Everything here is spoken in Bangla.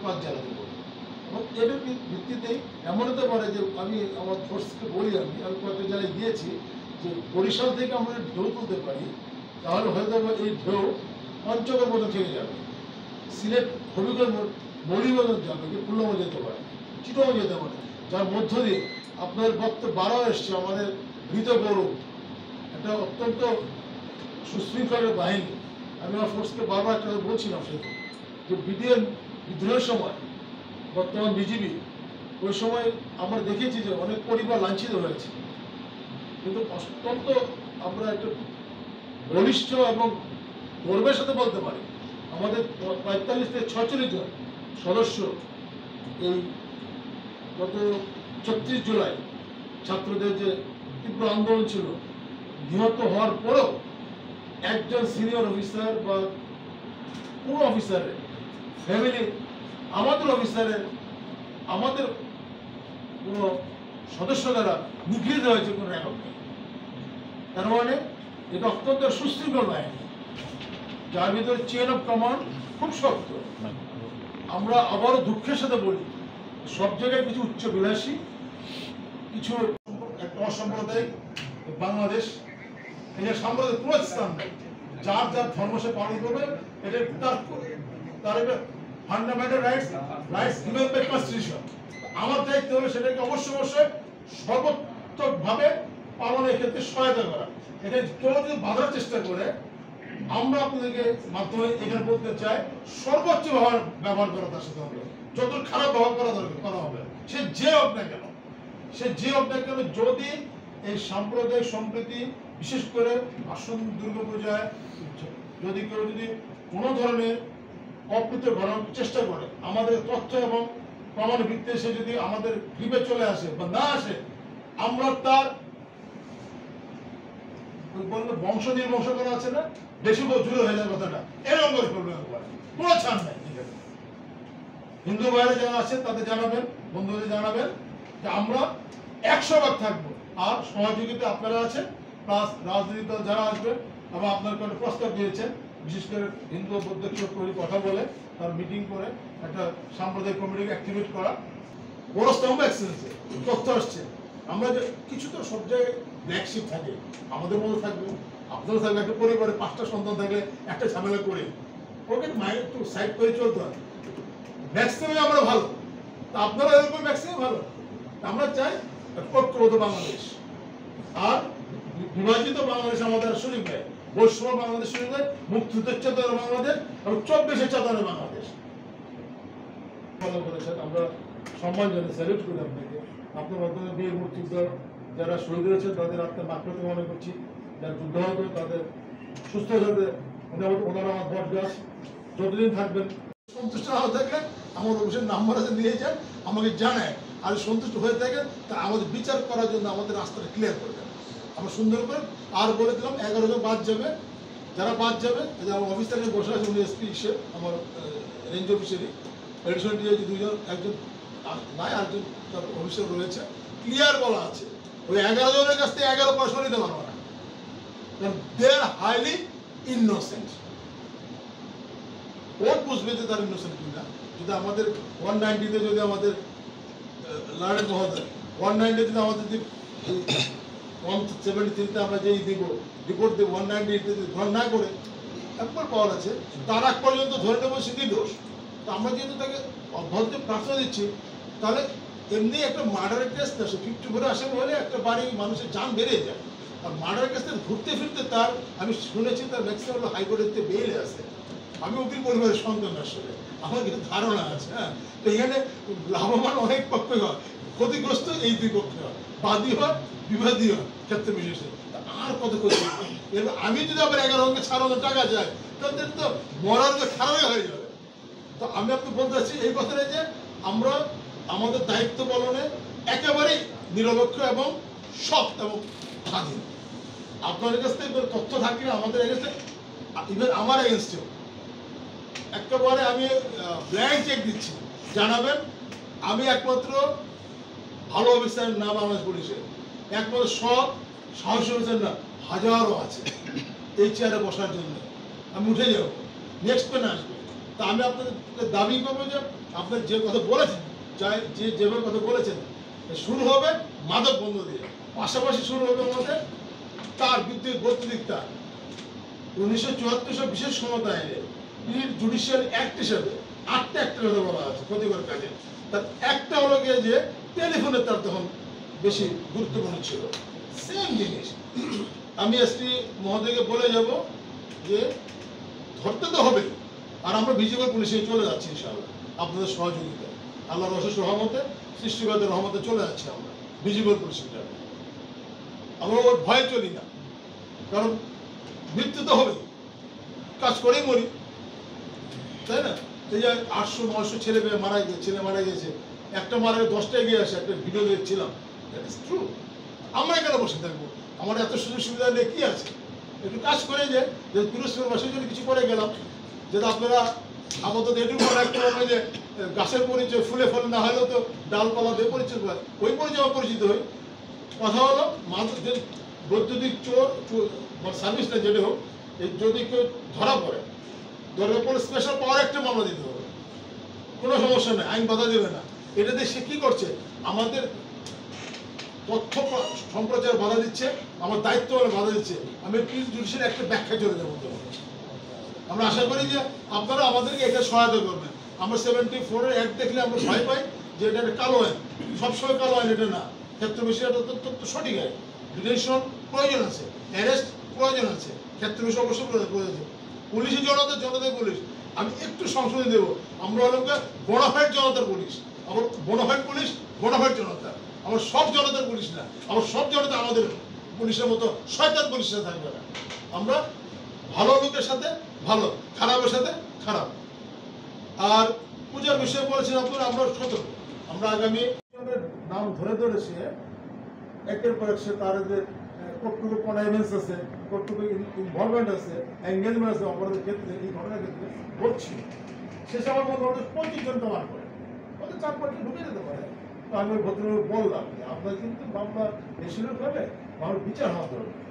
পাঁচ জায়গাতে করবো। এবং এর ভিত্তিতেই এমন হতে পারে যে আমি আমার ফোর্সকে বলি, আমি কয়েকটা জায়গায় গিয়েছি যে বরিশাল থেকে আমরা ঢেউ তুলতে পারি, তাহলে হয়তো এই ঢেউ পঞ্চগড় পর্যন্ত থেকে যাবে, সিলেট হবিগঞ্জ মৌলিগঞ্জ যাবে, কি খুলনা যেতে পারে, চিটাগং যেতে পারে, যার মধ্য দিয়ে আপনার বক্তব্য বারো এসছে আমাদের মৃত গৌরব একটা অত্যন্ত সুশৃঙ্খলের বাহিনী। আমি আমার ফোর্সকে বারবার একটা বলছিলাম সেটা যে বিডিএম বিদ্রোহের সময় বর্তমান বিজিবি ওই সময় আমরা দেখেছি যে অনেক পরিবার লাঞ্ছিত হয়েছে, কিন্তু অত্যন্ত আমরা একটা বলিষ্ঠ এবং গর্বের সাথে বলতে পারি আমাদের ৪৫ থেকে ৪৬ জন সদস্য এই গত ৩৬ জুলাই ছাত্রদের যে তীব্র আন্দোলন ছিল, নিহত হওয়ার পরেও একজন সিনিয়র অফিসার বা পুরো অফিসারের ফ্যামিলি, আমাদের অফিসারের, আমাদের কোনো সদস্য দ্বারা নিগৃহীত হয়েছে কোনো রেকর্ড নেই। তার মানে এটা অত্যন্ত সুশৃঙ্খল বাহিনী, যার ভিতরে চেন অফ কমান্ড খুব শক্ত। আমরা আবারও দুঃখের সাথে বলি, সব জায়গায় কিছু উচ্চবিলাসী, কিছু একটা অসাম্প্রদায়িক বাংলাদেশ, এটা সাম্প্রদায়িক কোনো স্থান নেই। যার যার ধর্ম সে পালন করবে, এটা তার একটা fundamental rights given by constitution. আমার দায়িত্ব হলো সেটাকে অবশ্যই সর্বোত্তমভাবে পালনের ক্ষেত্রে সহায়তা করা। এটা কেউ যদি বাধার চেষ্টা করে, আমরা আপনাদেরকে মাধ্যমে এখানে বলতে চাই, সর্বোচ্চ ব্যবহার করা তার সাথে হবে, যত খারাপ ব্যবহার করা দরকার করা হবে, সে যে হোক না কেন, যদি এই সাম্প্রদায়িক সম্প্রীতি, বিশেষ করে আসন্ন দুর্গাপূজায় যদি কেউ কোনো ধরনের অপ্রীতি ঘটানোর চেষ্টা করে, আমাদের তথ্য এবং প্রমাণ ভিত্তিতে সে যদি আমাদের গ্রিপে চলে আসে বা না আসে, আমরা তার বংশ নির্বংশ করা আছে না, বেশি জুড়ে হয়ে যায় কথাটা, এরকম করে করবে, কোনো ছাড় নাই। ঠিক আছে, হিন্দু ভাইরা যারা আছেন তাদের জানাবেন, বন্ধুদের জানাবেন যে আমরা ১০০ থাকবো। আর সহযোগিতা আপনারা আছেন, প্লাস রাজনৈতিক দল যারা আসবে, এবং আপনার একটা প্রস্তাব দিয়েছেন, বিশেষ করে হিন্দু বৌদ্ধ কথা বলে তার মিটিং করে একটা সাম্প্রদায়িক কমিটিকে অ্যাক্টিভেট করা, বড় স্তম্ভ এক্সেলেন্সে তথ্য আসছে। আমরা যে কিছু তো সব জায়গায় ব্ল্যাকশিপ থাকে, আমাদের মধ্যে থাকবে, আপনারও থাকবে। একটা পরিবারে ৫টা সন্তান থাকলে একটা ঝামেলা করে ওকে মাইন্ড একটু সাইড করে চলতে হয়। ম্যাক্সিমাম আমরা ভালো, তা আপনারা এরকম ম্যাক্সিমাম ভালো। আমরা চাই ঐক্যবদ্ধ বাংলাদেশ, আর বিভাজিত বাংলাদেশ আমাদের সুযোগ দেয়, বৈষম্য বাংলাদেশ সুযোগ দেয়, মুক্তিযুদ্ধের চেতনা বাংলাদেশ এবং ২৪-এর চেতনা বাংলাদেশ ফলো করেছেন। আমরা সম্মান জানাই, স্যালুট করি আপনাকে। আপনার মাধ্যমে বীর মুক্তিযোদ্ধা যারা শহীদ হয়েছেন তাদের আত্মার মাকড়তে মনে করছি, যারা যুদ্ধাহত তাদের সুস্থ থাকবে, ওনারা আমার বট গাছ যতদিন থাকবেন। সন্তুষ্ট না থাকলে আমার অফিসের নাম্বার আছে, নিয়ে যান, আমাকে জানায়। আর সন্তুষ্ট হয়ে থাকেন তা আমাদের বিচার করার জন্য আমাদের রাস্তাটা ক্লিয়ার করে দেন, আমরা সুন্দর করে। আর বলে দিলাম ১১ জন বাদ যাবে, যারা বাদ যাবে, আমার অফিস থেকে বসে আছে উনি এসপি হিসেবে, আমার রেঞ্জ অফিসারই এডিশনাল ডিআইজি ২ জন, একজন নাই, আরেকজন তার অফিসার রয়েছে, ক্লিয়ার বলা আছে ওই ১১ জনের কাছ থেকে ১১ পয়সা নিতে পারবো না, কারণ দে আর হাইলি ইনোসেন্ট। কোর্ট বুঝবে যে তার ইনোসেন্ট কিনা। যদি আমাদের 190-তে যদি আমাদের লার্নেড মহোদয় 190 যদি আমাদের 173-তে আমরা যেই দিব রিপোর্ট দেব, 198-তে যদি ধর না করে একবার পাওয়ার আছে, তার আগ পর্যন্ত ধরে নেবো সে নির্দোষ। তো আমরা যেহেতু তাকে অব্যাহত প্রার্থনা দিচ্ছি, তাহলে এমনি একটা মার্ডারের কেস না, সে 54 আসামি হলে একটা বাড়ি মানুষের জান বেড়ে যায়। আর মার্ডারের কেসে ঘুরতে ফিরতে তার, আমি শুনেছি তার ম্যাক্সিমাম হাইকোর্টের বেইলে আছে। আমি উকিল পরিবারের সন্তান, আসলে আমার কিছু ধারণা আছে। হ্যাঁ, তো এখানে লাভবান অনেক পক্ষে হয়, ক্ষতিগ্রস্ত এই ২ পক্ষে হয়, বাদী হয়, বিবাদী হয়, ক্ষেত্রে বিশেষে। আর কত ক্ষতি, এবার আমি যদি আবার ১১ জনকে ছাড়ানোর টাকা যায়, তাদের তো মরার খারাপ হয়ে যাবে। তো আমি আপনি বলতে চাচ্ছি এই কথাটা যে আমরা আমাদের দায়িত্ব পালনে একেবারেই নিরপেক্ষ এবং সৎ এবং স্বাধীন। আপনাদের কাছ থেকে তথ্য থাকলে আমাদের এগেন্সে, ইভেন আমার এগেন্সটেও একেবারে আমি ব্ল্যাঙ্ক চেক দিচ্ছি, জানাবেন। আমি একমাত্র ভালো অফিসারের নাম বাংলাদেশ পুলিশের, একমাত্র সৎ সাহসী অফিসারের নাম হাজারও আছে এই চেয়ারে বসার জন্য। আমি উঠে যাব, নেক্সট পেন আসবে। তা আমি আপনাদের দাবি করবো যে আপনার যে কথা বলেছেন, যেভাবে কথা বলেছেন, শুরু হবে মাদক বন্ধ দিয়ে, পাশাপাশি শুরু হবে আমাদের তার বিদ্যুৎ বৈদ্যুতিক তার 1974 বিশেষ ক্ষমতা আইনে জুডিশিয়াল অ্যাক্ট হিসেবে 8টা অ্যাক্টের কথা বলা আছে ক্ষতিকর কাজে। তার একটা হলো গিয়ে যে টেলিফোনের তার তখন বেশি গুরুত্বপূর্ণ ছিল। সেম জিনিস আমি এসপি মহোদয়কে বলে যাব যে ধরতে তো হবে, আর আমরা ভিজিবল পুলিশে চলে যাচ্ছি ইনশাআল্লাহ আপনাদের সহযোগিতায়, আল্লাহর অশেষ রহমতে, সৃষ্টিকর্তার রহমতে চলে যাচ্ছি আমরা ভিজিবল পুলিশে। আমরা ওর ভয়ে চলি না, কারণ মৃত্যু তো হবে, কাজ করেই মরি, তাই না? এই যে 800-900 ছেলে মারা গেছে, একটা মারা গেছে 10টা এগিয়ে আসে, একটা ভিডিও দেখছিলাম, দ্যাট ইজ ট্রু। আমরা কেন বসে থাকবো? আমার এত সুযোগ সুবিধা নিয়ে কি আছে? একটু কাজ করে যে পুরস্কার মাসের জন্য কিছু করে গেলাম, যেটা আপনারা আপাতত এটুকু মনে রাখতে পারবেন যে গাছের পরিচয় ফুলে ফলে না হলেও তো ডালপালা দিয়ে পরিচয় হয়, ওই পরিচয় আমার পরিচিত হই। কথা হলো বৈদ্যুতিক চোর সার্ভিসটা যেটা হোক, যদি কেউ ধরা পড়ে স্পেশাল পাওয়ার একটা মামলা দিতে হবে, কোনো সমস্যা নেই, আইন বাধা দেবে না। এটাতে সে কি করছে? আমাদের তথ্য সম্প্রচার বাধা দিচ্ছে, আমার দায়িত্ব বলে বাধা দিচ্ছে। আমি প্লিজ জুডিশিয়াল একটা ব্যাখ্যা চলে যাবো। আমরা আশা করি যে আপনারা আমাদেরকে এটা সহায়তা করবেন। আমরা 74-এর অ্যাক্ট দেখলে আমরা ভয় পাই যে এটা একটা কালো আইন, সবসময় কালো আইন এটা না, ক্ষেত্র বিষয়ে তথ্য সঠিক আইন, ডিটেনশন প্রয়োজন আছে, অ্যারেস্ট প্রয়োজন আছে, ক্ষেত্র বিষয় অবশ্যই প্রয়োজন। পুলিশি জনতার পুলিশ, আমি একটু সংশোধন দেবো, আমরা হলাম বোনাফাইড জনতার পুলিশ। আমার বোনাফাইড পুলিশ, বোনাফাইড জনতা, আমার সব জনতার পুলিশ না, আমার সব জনতা আমাদের পুলিশের মতো শয়তান পুলিশের থাকবে না। আমরা ভালো লোকের সাথে ভালো, খারাপের সাথে খারাপ। আর পূজার বিষয়ে বলেছেন আপনারা, আমরা সতর্ক, আমরা আগামী নাম ধরে সে একের পর এক সে তার কতটুকু কনাইভেন্স আছে, কতটুকু ইনভলভমেন্ট আছে, এঙ্গেজমেন্ট আছে অপরাধের ক্ষেত্রে, এই ঘটনার ক্ষেত্রে বলছি। শেষে আমার মনে হয় 25 জন তোমার করে ওদের 4-5 ঢুকে যেতে পারে। তো আমি ভদ্রলোক বললাম যে আপনার কিন্তু মামলা বেশি লোক হবে, আমার বিচার হওয়া দরকার।